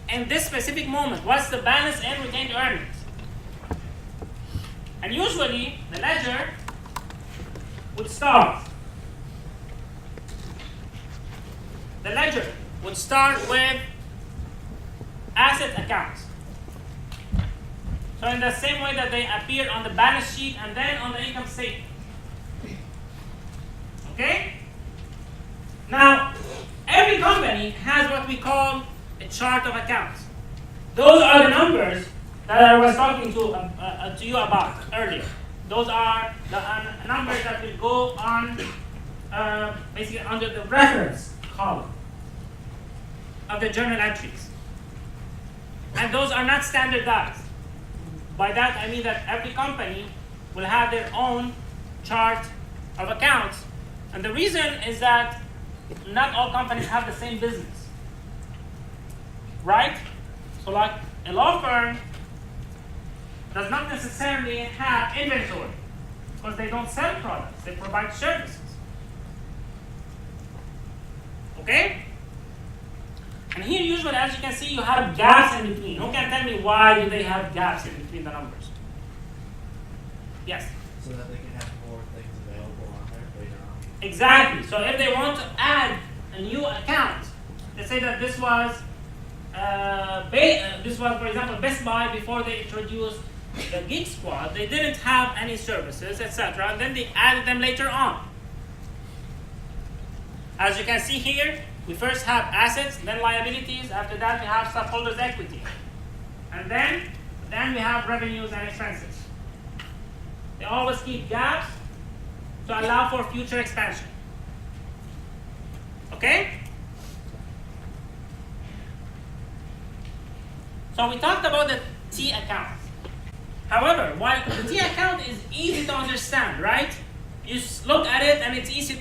In this specific moment, what's the balance in retained earnings? And usually, the ledger would start. The ledger would start with asset accounts. So in the same way that they appear on the balance sheet and then on the income statement. Okay? Now, every company has what we call a chart of accounts. Those are the numbers that I was talking to you about earlier. Those are the numbers that will go on basically under the reference column of the journal entries. And those are not standardized. By that I mean that every company will have their own chart of accounts. And the reason is that not all companies have the same business. Right? So like a law firm does not necessarily have inventory because they don't sell products, they provide services. Okay? And here usually, as you can see, you have gaps in between. Who can tell me why do they have gaps in between the numbers? Yes? So that they can have more things available on there later on. Exactly. So if they want to add a new account, let's say that this was, for example, Best Buy before they introduced the Geek Squad. They didn't have any services, etc. And then they added them later on. As you can see here, we first have assets, then liabilities. After that, we have stockholders' equity. And then then we have revenues and expenses. They always keep gaps to allow for future expansion. Okay? So we talked about the T account. However, while the T account is easy to understand, right? You look at it and it's easy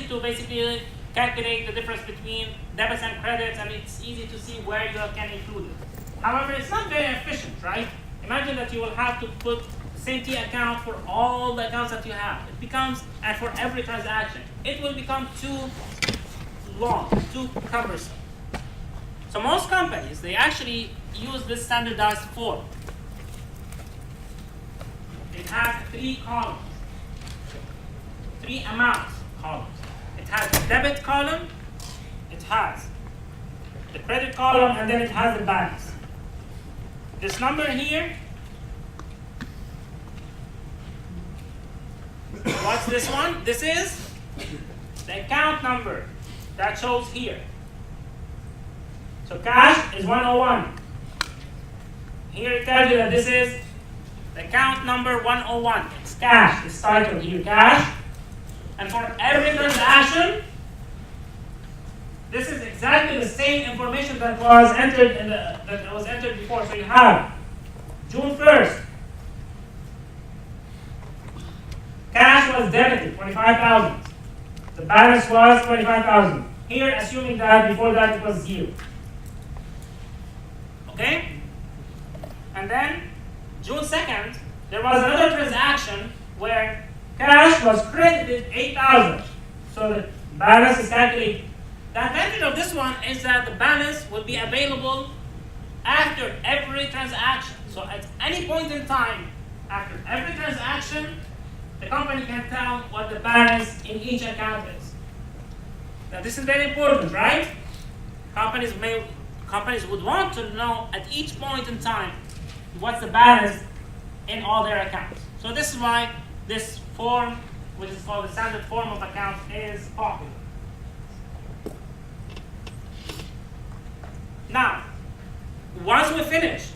to basically calculate the difference between debits and credits, and it's easy to see where you can include it. However, it's not very efficient, right? Imagine that you will have to put the same T account for all the accounts that you have. It becomes, and for every transaction, it will become too long, too cumbersome. So most companies, they actually use this standardized form. It has 3 columns, 3 amounts columns. It has the debit column, it has the credit column, and then it has the balance. This number here, what's this one? This is the account number that shows here. So cash is 101. Here it tells you that this is the account number 101. It's cash. It's titled here cash. And for every transaction, this is exactly the same information that was entered before. So you have June 1st. Cash was debited 25,000. The balance was 25,000. Here, assuming that before that it was 0. Okay? And then June 2nd, there was another transaction where cash was credited 8,000. So the balance is calculated. The advantage of this one is that the balance will be available after every transaction. So at any point in time, after every transaction, the company can tell what the balance in each account is. Now this is very important, right? Companies would want to know at each point in time what's the balance in all their accounts. So this is why this form, which is called the standard form of accounts, is popular. Now, once we finish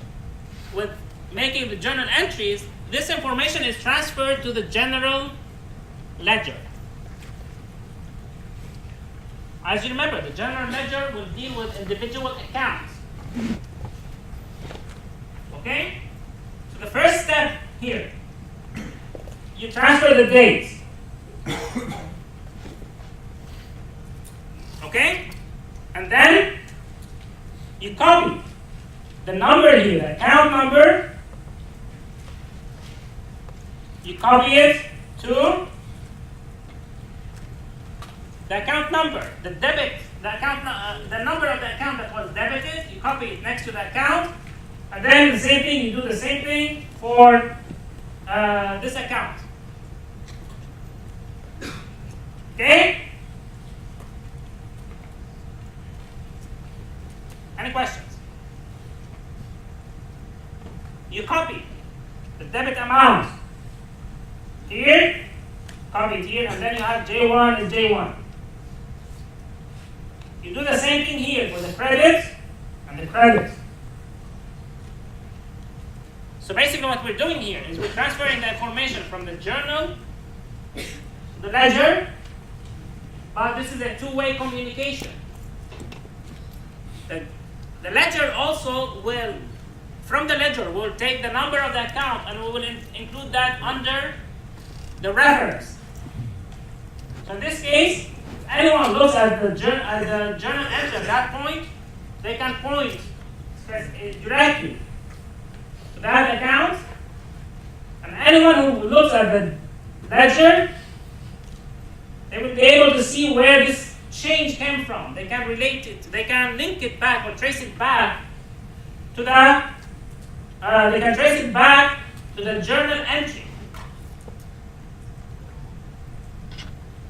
with making the journal entries, this information is transferred to the general ledger. As you remember, the general ledger will deal with individual accounts. Okay? So the first step here, you transfer the dates. Okay? And then you copy the number here, the account number. You copy it to the account number, the number of the account that was debited. You copy it next to the account, and then the same thing. You do the same thing for this account. Okay? Any questions? You copy the debit amount here, copy it here, and then you have J1 is J1. You do the same thing here for the credit and the credit. So basically what we're doing here is we're transferring the information from the journal to the ledger, but this is a two-way communication. The ledger also will, from the ledger, we'll take the number of the account and we will include that under the reference. So in this case, if anyone looks at the journal entry at that point, they can point directly to that account, and anyone who looks at the ledger, they will be able to see where this change came from. They can relate it, they can link it back or trace it back to that. They can trace it back to the journal entry.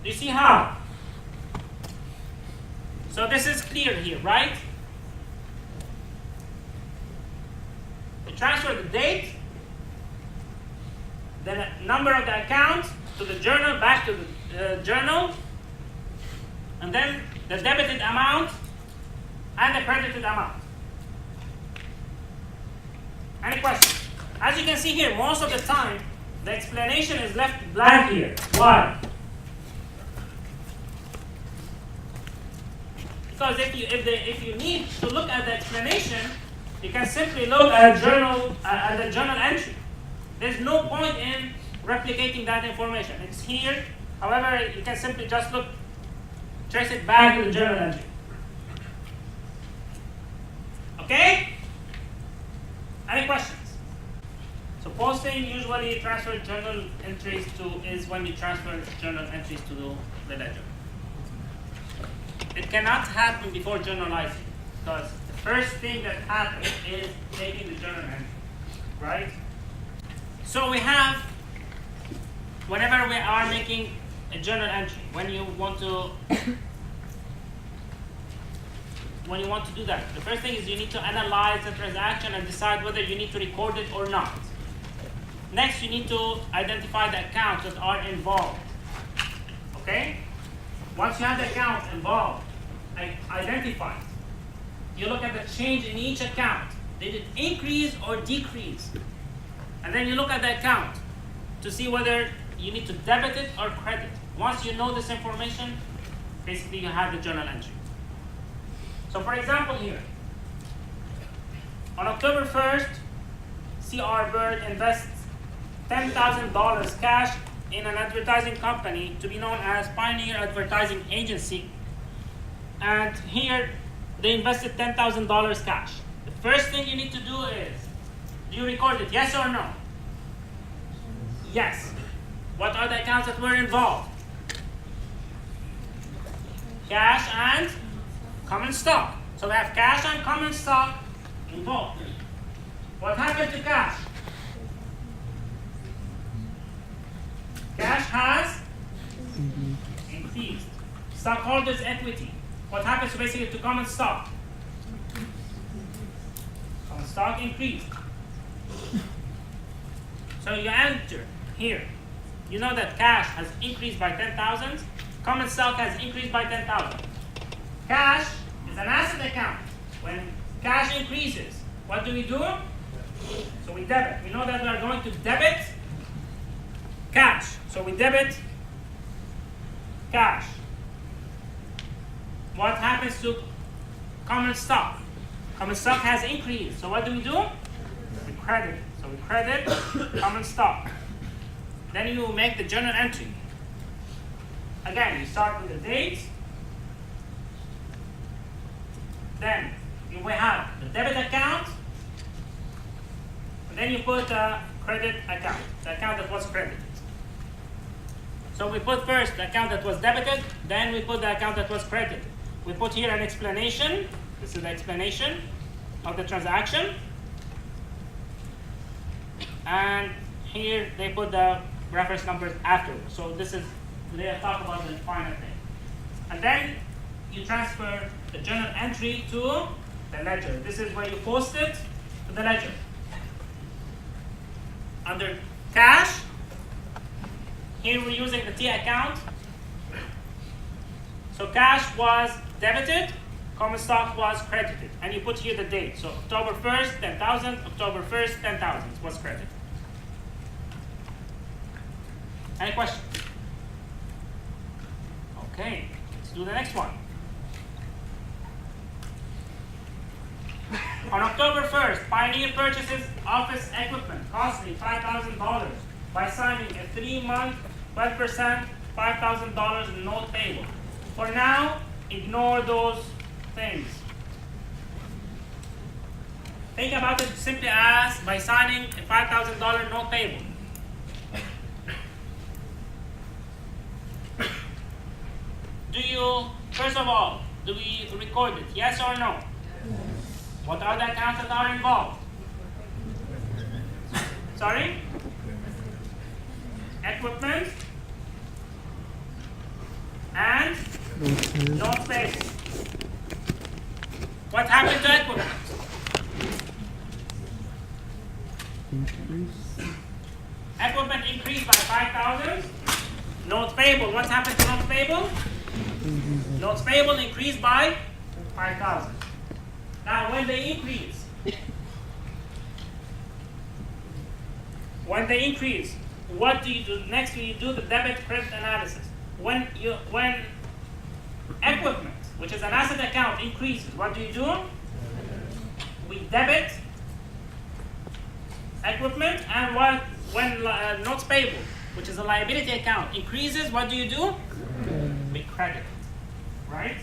Do you see how? So this is clear here, right? You transfer the date, the number of the account to the journal, back to the journal, and then the debited amount and the credited amount. Any questions? As you can see here, most of the time, the explanation is left blank here. Why? Because if you need to look at the explanation, you can simply look at the journal entry. There's no point in replicating that information. It's here. However, you can simply just trace it back to the journal entry. Okay? Any questions? So posting usually transfer journal entries is when you transfer journal entries to the ledger. It cannot happen before journalizing, because the first thing that happens is taking the journal entry, right? So we have, whenever we are making a journal entry, when you want to do that, the first thing is you need to analyze the transaction and decide whether you need to record it or not. Next, you need to identify the accounts that are involved. Okay? Once you have the accounts involved, identified, you look at the change in each account. Did it increase or decrease? And then you look at the account to see whether you need to debit it or credit. Once you know this information, basically you have the journal entry. So for example here, on October 1st, C.R. Bird invests $10,000 cash in an advertising company to be known as Pioneer Advertising Agency. And here, they invested $10,000 cash. The first thing you need to do is, do you record it, yes or no? Yes. What are the accounts that were involved? Cash and common stock. So we have cash and common stock involved. What happened to cash? Cash has increased. Stockholders' equity. What happens basically to common stock? Common stock increased. So you enter here. You know that cash has increased by 10,000. Common stock has increased by 10,000. Cash is an asset account. When cash increases, what do? So we debit. We know that we are going to debit cash. So we debit cash. What happens to common stock? Common stock has increased. So what do? We credit. So we credit common stock. Then you make the journal entry. Again, you start with the date. Then we have the debit account. And then you put a credit account, the account that was credited. So we put first the account that was debited, then we put the account that was credited. We put here an explanation. This is the explanation of the transaction. And here they put the reference numbers afterwards. So this is, they talk about the final thing. And then you transfer the journal entry to the ledger. This is where you post it to the ledger. Under cash, here we're using the T account. So cash was debited, common stock was credited. And you put here the date. So October 1st, 10,000, October 1st, 10,000 was credited. Any questions? Okay, let's do the next one. On October 1st, Pioneer purchases office equipment costing $5,000 by signing a 3-month, 12%, $5,000 note payable. For now, ignore those things. Think about it simply as by signing a $5,000 note payable. First of all, do we record it? Yes or no? What are the accounts that are involved? Sorry? Equipment and notes payable. What happened to equipment? Equipment increased by 5,000. Notes payable. What happened to notes payable? Notes payable increased by 5,000. Now, when they increase, When they increase, what do you do? Next, you do the debit credit analysis. When equipment, which is an asset account, increases, what do? We debit equipment, and when notes payable, which is a liability account, increases, what do? We credit it, right?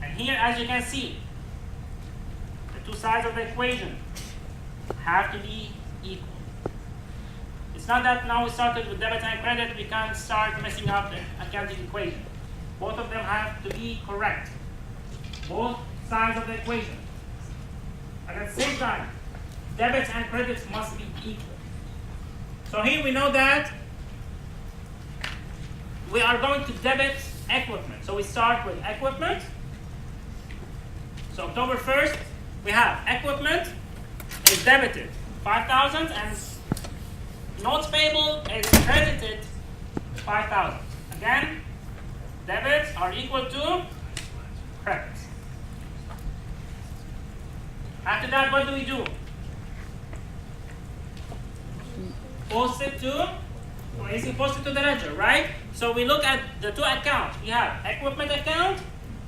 And here, as you can see, the two sides of the equation have to be equal. It's not that now we started with debit and credit, we can't start messing up the accounting equation. Both of them have to be correct. Both sides of the equation. And at the same time, debits and credits must be equal. So here we know that we are going to debit equipment. So we start with equipment. So October 1st, we have equipment is debited 5,000 and notes payable is credited 5,000. Again, debits are equal to credits. After that, what do? Post it to, post it to the ledger, right? So we look at the two accounts. We have equipment account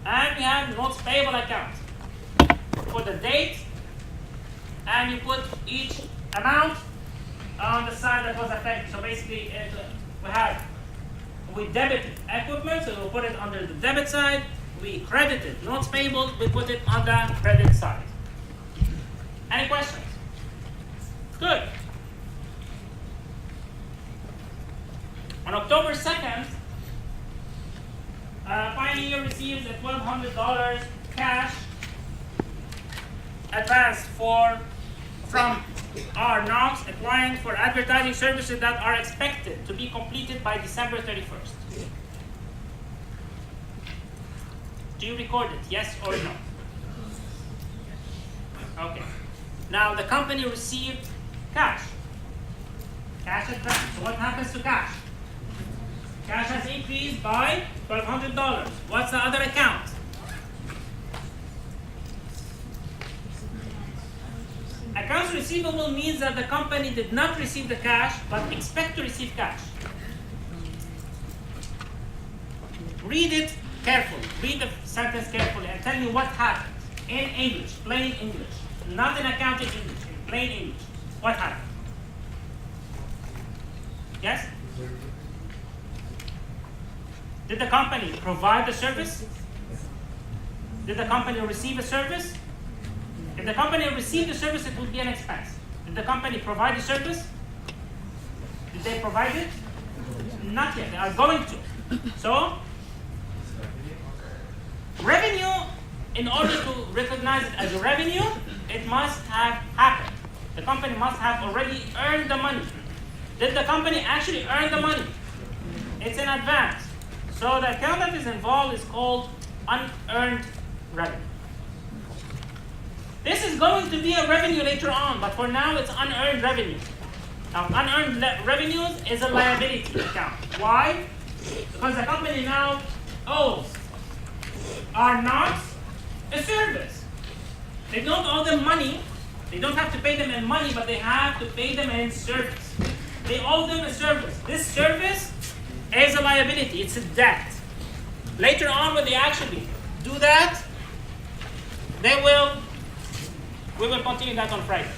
and we have notes payable account. Put the date and you put each amount on the side that was affected. So basically, we debited equipment, so we'll put it under the debit side. We credited notes payable, we put it on the credit side. Any questions? Good. On October 2nd, Pioneer receives a $1,200 cash advance from our Knox, a client, for advertising services that are expected to be completed by December 31st. Do you record it, yes or no? Okay. Now the company received cash advance. So what happens to cash? Cash has increased by $1,200. What's the other account? Accounts receivable means that the company did not receive the cash, but expect to receive cash. Read it carefully. Read the sentence carefully and tell me what happened in English, plain English, not in accounting English, in plain English. What happened? Yes? Did the company provide the service? Did the company receive a service? If the company received the service, it would be an expense. Did the company provide the service? Did they provide it? Not yet. They are going to. So, revenue, in order to recognize it as a revenue, it must have happened. The company must have already earned the money. Did the company actually earn the money? It's in advance. So the account that is involved is called unearned revenue. This is going to be a revenue later on, but for now it's unearned revenue. Now, unearned revenues is a liability account. Why? Because the company now owes our Knox a service. They don't owe them money. They don't have to pay them in money, but they have to pay them in service. They owe them a service. This service is a liability. It's a debt. Later on, when they actually do that, we will continue that on Friday.